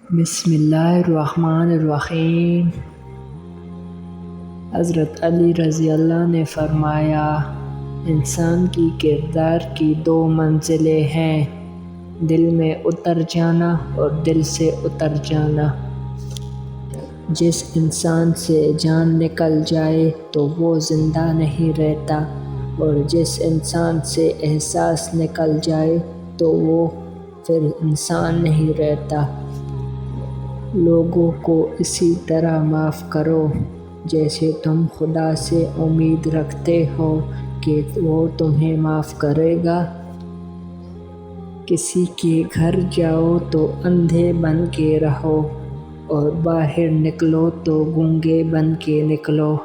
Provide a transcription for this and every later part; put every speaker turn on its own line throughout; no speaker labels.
بسم اللہ الرحمن الرحیم۔ حضرت علی رضی اللہ نے فرمایا، انسان کی کردار کی دو منزلیں ہیں، دل میں اتر جانا اور دل سے اتر جانا۔ جس انسان سے جان نکل جائے تو وہ زندہ نہیں رہتا، اور جس انسان سے احساس نکل جائے تو وہ پھر انسان نہیں رہتا۔ لوگوں کو اسی طرح معاف کرو جیسے تم خدا سے امید رکھتے ہو کہ وہ تمہیں معاف کرے گا۔ کسی کے گھر جاؤ تو اندھے بن کے رہو، اور باہر نکلو تو گونگے بن کے نکلو۔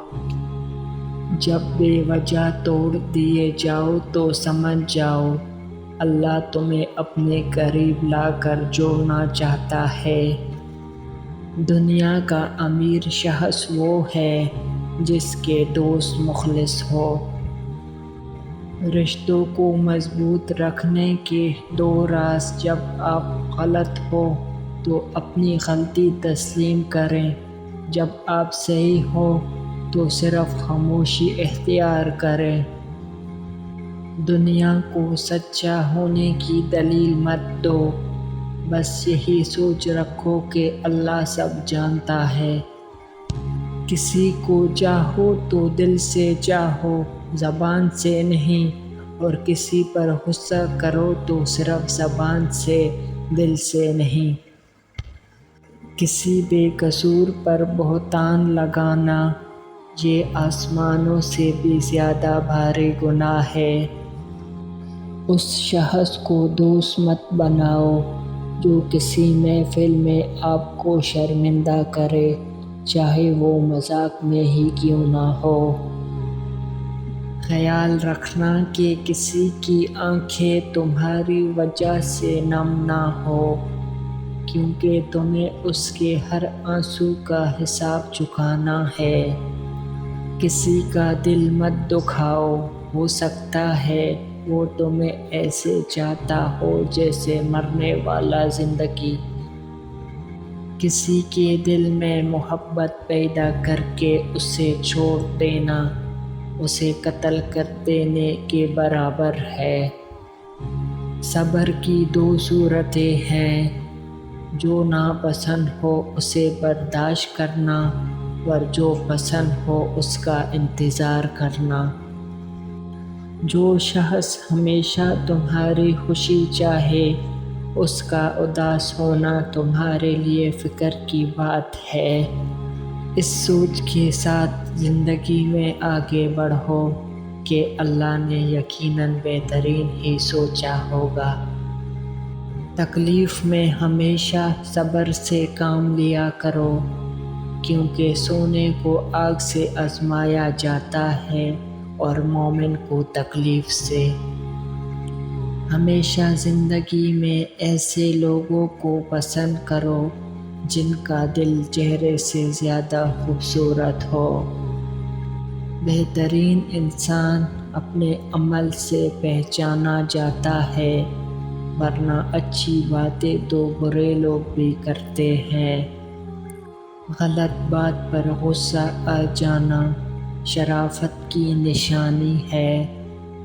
جب بے وجہ توڑ دیے جاؤ تو سمجھ جاؤ، اللہ تمہیں اپنے قریب لا کر جوڑنا چاہتا ہے۔ دنیا کا امیر شخص وہ ہے جس کے دوست مخلص ہو۔ رشتوں کو مضبوط رکھنے کے دو راز: جب آپ غلط ہو تو اپنی غلطی تسلیم کریں، جب آپ صحیح ہو تو صرف خاموشی اختیار کریں۔ دنیا کو سچا ہونے کی دلیل مت دو، بس یہی سوچ رکھو کہ اللہ سب جانتا ہے۔ کسی کو چاہو تو دل سے چاہو، زبان سے نہیں، اور کسی پر غصہ کرو تو صرف زبان سے، دل سے نہیں۔ کسی بے قصور پر بہتان لگانا یہ آسمانوں سے بھی زیادہ بھاری گناہ ہے۔ اس شخص کو دوست مت بناؤ جو کسی محفل میں آپ کو شرمندہ کرے، چاہے وہ مذاق میں ہی کیوں نہ ہو۔ خیال رکھنا کہ کسی کی آنکھیں تمہاری وجہ سے نم نہ ہوں، کیونکہ تمہیں اس کے ہر آنسو کا حساب چکانا ہے۔ کسی کا دل مت دکھاؤ، ہو سکتا ہے وہ تمہیں ایسے چاہتا ہو جیسے مرنے والا زندگی۔ کسی کے دل میں محبت پیدا کر کے اسے چھوڑ دینا اسے قتل کر دینے کے برابر ہے۔ صبر کی دو صورتیں ہیں: جو ناپسند ہو اسے برداشت کرنا، اور جو پسند ہو اس کا انتظار کرنا۔ جو شخص ہمیشہ تمہاری خوشی چاہے، اس کا اداس ہونا تمہارے لیے فکر کی بات ہے۔ اس سوچ کے ساتھ زندگی میں آگے بڑھو کہ اللہ نے یقیناً بہترین ہی سوچا ہوگا۔ تکلیف میں ہمیشہ صبر سے کام لیا کرو، کیونکہ سونے کو آگ سے آزمایا جاتا ہے اور مومن کو تکلیف سے۔ ہمیشہ زندگی میں ایسے لوگوں کو پسند کرو جن کا دل چہرے سے زیادہ خوبصورت ہو۔ بہترین انسان اپنے عمل سے پہچانا جاتا ہے، ورنہ اچھی باتیں تو برے لوگ بھی کرتے ہیں۔ غلط بات پر غصہ آ جانا شرافت کی نشانی ہے،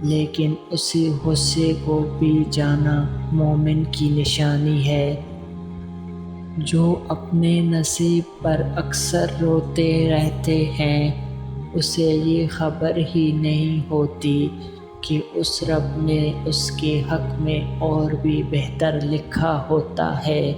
لیکن اسی غصے کو پی جانا مومن کی نشانی ہے۔ جو اپنے نصیب پر اکثر روتے رہتے ہیں، اسے یہ خبر ہی نہیں ہوتی کہ اس رب نے اس کے حق میں اور بھی بہتر لکھا ہوتا ہے۔